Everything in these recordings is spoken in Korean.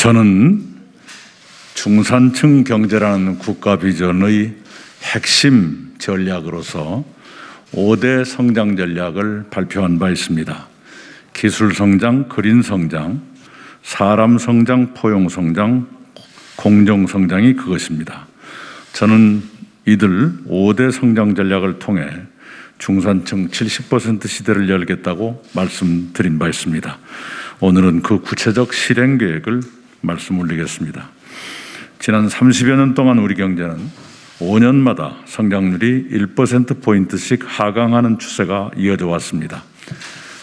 저는 중산층 경제라는 국가 비전의 핵심 전략으로서 5대 성장 전략을 발표한 바 있습니다. 기술 성장, 그린 성장, 사람 성장, 포용 성장, 공정 성장이 그것입니다. 저는 이들 5대 성장 전략을 통해 중산층 70% 시대를 열겠다고 말씀드린 바 있습니다. 오늘은 그 구체적 실행 계획을 말씀 올리겠습니다. 지난 30여 년 동안 우리 경제는 5년마다 성장률이 1%포인트씩 하강하는 추세가 이어져 왔습니다.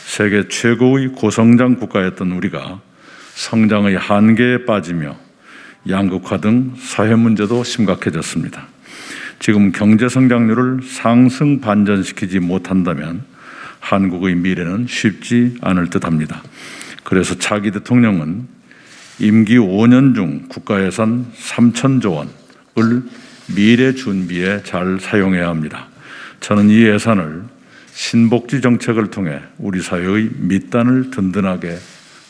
세계 최고의 고성장 국가였던 우리가 성장의 한계에 빠지며 양극화 등 사회 문제도 심각해졌습니다. 지금 경제 성장률을 상승 반전시키지 못한다면 한국의 미래는 쉽지 않을 듯합니다. 그래서 차기 대통령은 임기 5년 중 국가 예산 3,000조 원을 미래 준비에 잘 사용해야 합니다. 저는 이 예산을 신복지 정책을 통해 우리 사회의 밑단을 든든하게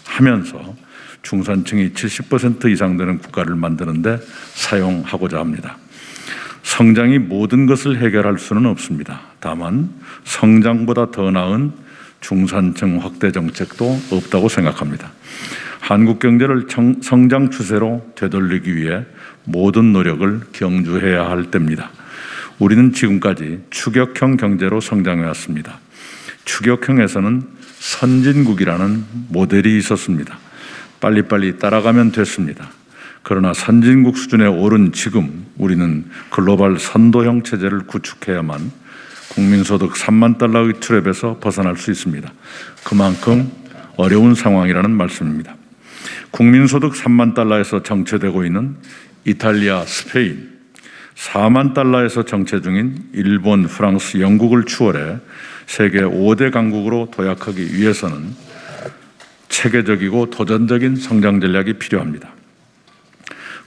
하면서 중산층이 70% 이상 되는 국가를 만드는 데 사용하고자 합니다. 성장이 모든 것을 해결할 수는 없습니다. 다만 성장보다 더 나은 중산층 확대 정책도 없다고 생각합니다. 한국 경제를 성장 추세로 되돌리기 위해 모든 노력을 경주해야 할 때입니다. 우리는 지금까지 추격형 경제로 성장해 왔습니다. 추격형에서는 선진국이라는 모델이 있었습니다. 빨리빨리 따라가면 됐습니다. 그러나 선진국 수준에 오른 지금 우리는 글로벌 선도형 체제를 구축해야만 국민소득 3만 달러의 트랩에서 벗어날 수 있습니다. 그만큼 어려운 상황이라는 말씀입니다. 국민소득 3만 달러에서 정체되고 있는 이탈리아, 스페인, 4만 달러에서 정체 중인 일본, 프랑스, 영국을 추월해 세계 5대 강국으로 도약하기 위해서는 체계적이고 도전적인 성장 전략이 필요합니다.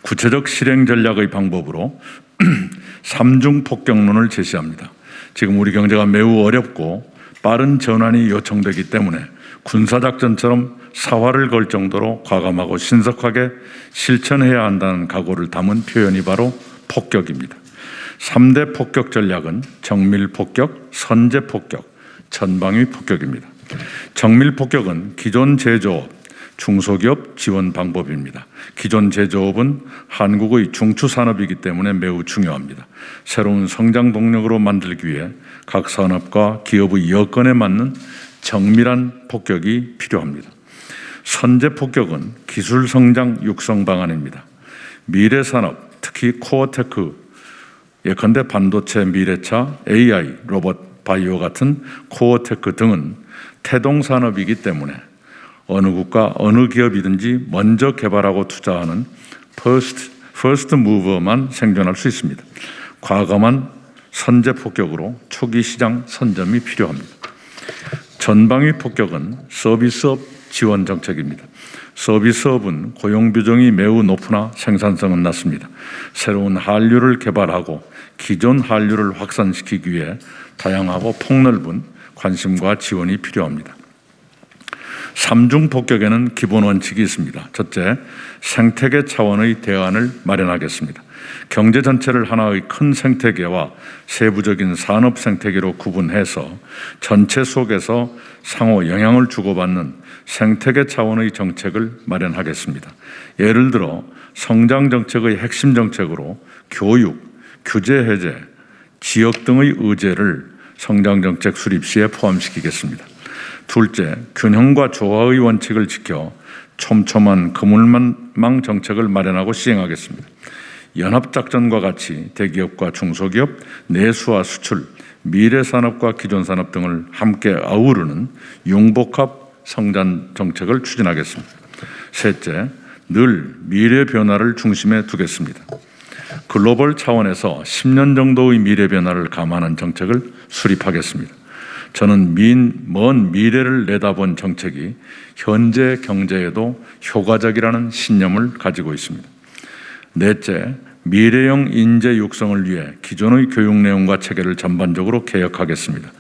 구체적 실행 전략의 방법으로 3중 폭격론을 제시합니다. 지금 우리 경제가 매우 어렵고 빠른 전환이 요청되기 때문에 군사작전처럼 사활을 걸 정도로 과감하고 신속하게 실천해야 한다는 각오를 담은 표현이 바로 폭격입니다. 3대 폭격 전략은 정밀 폭격, 선제 폭격, 전방위 폭격입니다. 정밀 폭격은 기존 제조업, 중소기업 지원 방법입니다. 기존 제조업은 한국의 중추산업이기 때문에 매우 중요합니다. 새로운 성장 동력으로 만들기 위해 각 산업과 기업의 여건에 맞는 정밀한 폭격이 필요합니다. 선제 폭격은 기술 성장 육성 방안입니다. 미래 산업, 특히 코어테크, 예컨대 반도체, 미래차, AI, 로봇, 바이오 같은 코어테크 등은 태동 산업이기 때문에 어느 국가, 어느 기업이든지 먼저 개발하고 투자하는 퍼스트 무버만 생존할 수 있습니다. 과감한 선제 폭격으로 초기 시장 선점이 필요합니다. 전방위 폭격은 서비스업 지원 정책입니다. 서비스업은 고용 비중이 매우 높으나 생산성은 낮습니다. 새로운 한류를 개발하고 기존 한류를 확산시키기 위해 다양하고 폭넓은 관심과 지원이 필요합니다. 3중 폭격에는 기본 원칙이 있습니다. 첫째, 생태계 차원의 대안을 마련하겠습니다. 경제 전체를 하나의 큰 생태계와 세부적인 산업 생태계로 구분해서 전체 속에서 상호 영향을 주고받는 생태계 차원의 정책을 마련하겠습니다. 예를 들어 성장 정책의 핵심 정책으로 교육, 규제 해제, 지역 등의 의제를 성장 정책 수립 시에 포함시키겠습니다. 둘째, 균형과 조화의 원칙을 지켜 촘촘한 그물망 정책을 마련하고 시행하겠습니다. 연합작전과 같이 대기업과 중소기업, 내수와 수출, 미래산업과 기존산업 등을 함께 아우르는 융복합 성장 정책을 추진하겠습니다. 셋째, 늘 미래 변화를 중심에 두겠습니다. 글로벌 차원에서 10년 정도의 미래 변화를 감안한 정책을 수립하겠습니다. 저는 먼 미래를 내다본 정책이 현재 경제에도 효과적이라는 신념을 가지고 있습니다. 넷째, 미래형 인재 육성을 위해 기존의 교육 내용과 체계를 전반적으로 개혁하겠습니다.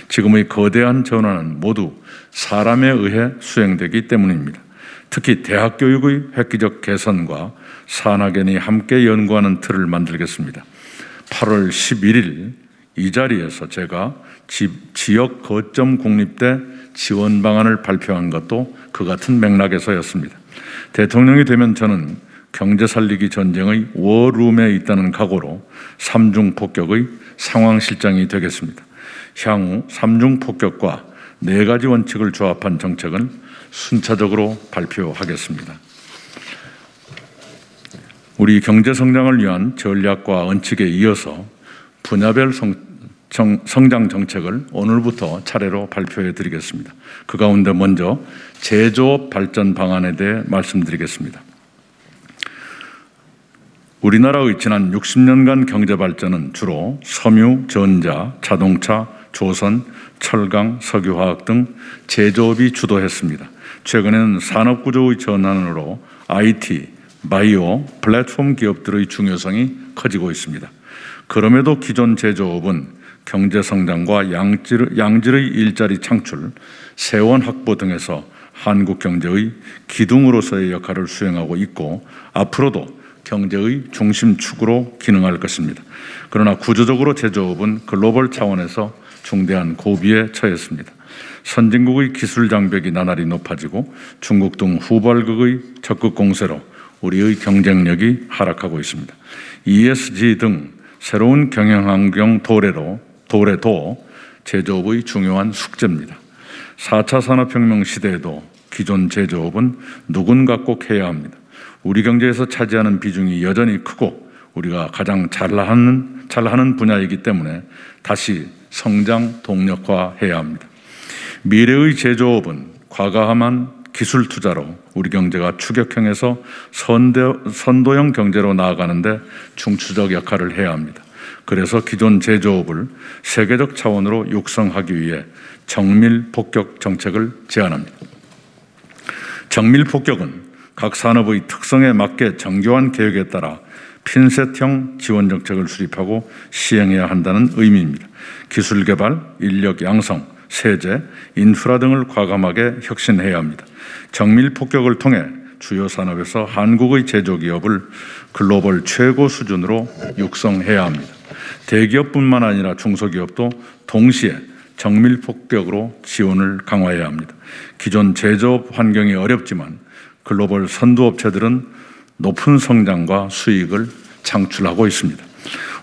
지금의 거대한 전환은 모두 사람에 의해 수행되기 때문입니다. 특히 대학 교육의 획기적 개선과 산학연이 함께 연구하는 틀을 만들겠습니다. 8월 11일 이 자리에서 제가 지역 거점 국립대 지원 방안을 발표한 것도 그 같은 맥락에서였습니다. 대통령이 되면 저는 경제 살리기 전쟁의 워룸에 있다는 각오로 삼중 폭격의 상황실장이 되겠습니다. 향후 삼중 폭격과 4가지 원칙을 조합한 정책은 순차적으로 발표하겠습니다. 우리 경제 성장을 위한 전략과 원칙에 이어서 분야별 성장 정책을 오늘부터 차례로 발표해 드리겠습니다. 그 가운데 먼저 제조업 발전 방안에 대해 말씀드리겠습니다. 우리나라의 지난 60년간 경제 발전은 주로 섬유, 전자, 자동차, 조선, 철강, 석유화학 등 제조업이 주도했습니다. 최근에는 산업 구조의 전환으로 IT, 바이오, 플랫폼 기업들의 중요성이 커지고 있습니다. 그럼에도 기존 제조업은 경제 성장과 양질의 일자리 창출, 세원 확보 등에서 한국 경제의 기둥으로서의 역할을 수행하고 있고 앞으로도 경제의 중심축으로 기능할 것입니다. 그러나 구조적으로 제조업은 글로벌 차원에서 중대한 고비에 처했습니다. 선진국의 기술 장벽이 나날이 높아지고 중국 등 후발국의 적극 공세로 우리의 경쟁력이 하락하고 있습니다. ESG 등 새로운 경영환경 도래도 제조업의 중요한 숙제입니다. 4차 산업혁명 시대에도 기존 제조업은 누군가 꼭 해야 합니다. 우리 경제에서 차지하는 비중이 여전히 크고 우리가 가장 잘하는 분야이기 때문에 다시 성장 동력화해야 합니다. 미래의 제조업은 과감한 기술 투자로 우리 경제가 추격형에서 선도형 경제로 나아가는데 중추적 역할을 해야 합니다. 그래서 기존 제조업을 세계적 차원으로 육성하기 위해 정밀 폭격 정책을 제안합니다. 정밀 폭격은 각 산업의 특성에 맞게 정교한 계획에 따라 핀셋형 지원 정책을 수립하고 시행해야 한다는 의미입니다. 기술 개발, 인력 양성, 세제, 인프라 등을 과감하게 혁신해야 합니다. 정밀 폭격을 통해 주요 산업에서 한국의 제조기업을 글로벌 최고 수준으로 육성해야 합니다. 대기업뿐만 아니라 중소기업도 동시에 정밀 폭격으로 지원을 강화해야 합니다. 기존 제조업 환경이 어렵지만 글로벌 선두업체들은 높은 성장과 수익을 창출하고 있습니다.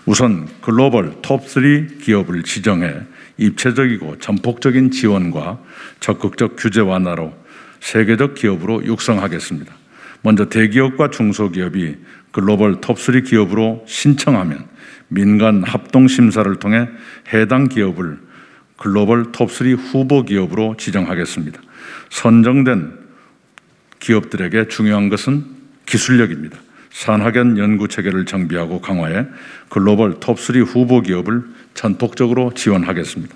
우선 글로벌 톱3 기업을 지정해 입체적이고 전폭적인 지원과 적극적 규제 완화로 세계적 기업으로 육성하겠습니다. 먼저 대기업과 중소기업이 글로벌 톱3 기업으로 신청하면 민간 합동 심사를 통해 해당 기업을 글로벌 톱3 후보 기업으로 지정하겠습니다. 선정된 기업들에게 중요한 것은 기술력입니다. 산학연 연구 체계를 정비하고 강화해 글로벌 톱3 후보 기업을 전폭적으로 지원하겠습니다.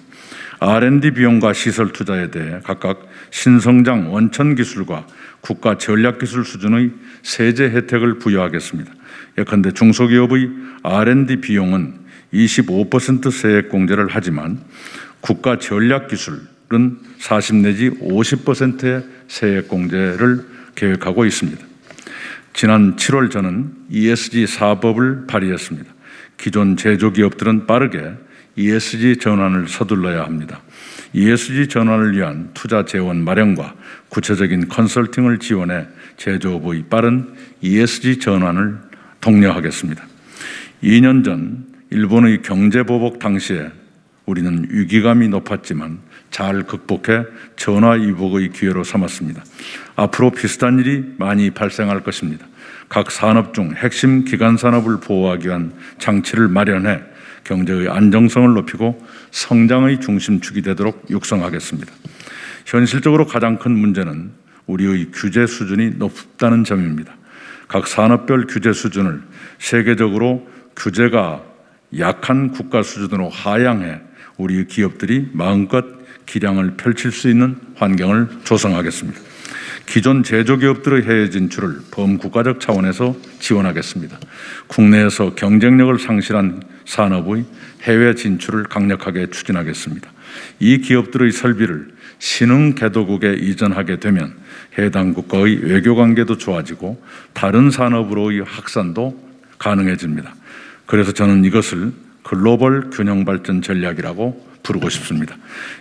R&D 비용과 시설 투자에 대해 각각 신성장 원천 기술과 국가 전략 기술 수준의 세제 혜택을 부여하겠습니다. 예컨대 중소기업의 R&D 비용은 25% 세액 공제를 하지만 국가 전략 기술은 40 내지 50%의 세액 공제를 계획하고 있습니다. 지난 7월 저는 ESG 4법을 발의했습니다. 기존 제조기업들은 빠르게 ESG 전환을 서둘러야 합니다. ESG 전환을 위한 투자 재원 마련과 구체적인 컨설팅을 지원해 제조업의 빠른 ESG 전환을 독려하겠습니다. 2년 전 일본의 경제보복 당시에 우리는 위기감이 높았지만 잘 극복해 전화위복의 기회로 삼았습니다. 앞으로 비슷한 일이 많이 발생할 것입니다. 각 산업 중 핵심 기간 산업을 보호하기 위한 장치를 마련해 경제의 안정성을 높이고 성장의 중심축이 되도록 육성하겠습니다. 현실적으로 가장 큰 문제는 우리의 규제 수준이 높다는 점입니다. 각 산업별 규제 수준을 세계적으로 규제가 약한 국가 수준으로 하향해 우리 기업들이 마음껏 기량을 펼칠 수 있는 환경을 조성하겠습니다. 기존 제조기업들의 해외 진출을 범국가적 차원에서 지원하겠습니다. 국내에서 경쟁력을 상실한 산업의 해외 진출을 강력하게 추진하겠습니다. 이 기업들의 설비를 신흥 개도국에 이전하게 되면 해당 국가의 외교관계도 좋아지고 다른 산업으로의 확산도 가능해집니다. 그래서 저는 이것을 글로벌 균형 발전 전략이라고 부르고 싶습니다.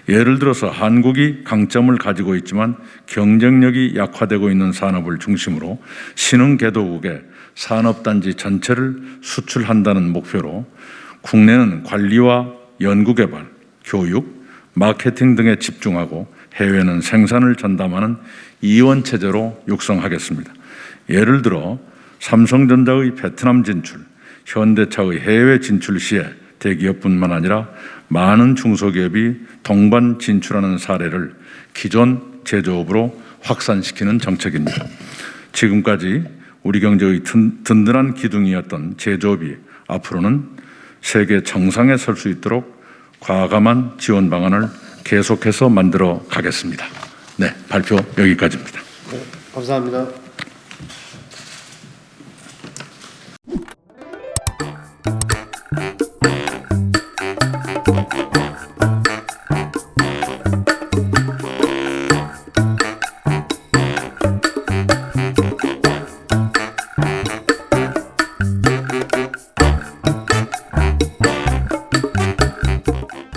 예를 들어서 한국이 강점을 가지고 있지만 경쟁력이 약화되고 있는 산업을 중심으로 신흥 개도국의 산업단지 전체를 수출한다는 목표로 국내는 관리와 연구개발, 교육, 마케팅 등에 집중하고 해외는 생산을 전담하는 이원 체제로 육성하겠습니다. 예를 들어 삼성전자의 베트남 진출, 현대차의 해외 진출 시에 대기업뿐만 아니라 많은 중소기업이 동반 진출하는 사례를 기존 제조업으로 확산시키는 정책입니다. 지금까지 우리 경제의 든든한 기둥이었던 제조업이 앞으로는 세계 정상에 설 수 있도록 과감한 지원 방안을 계속해서 만들어 가겠습니다. 네, 발표 여기까지입니다. 감사합니다.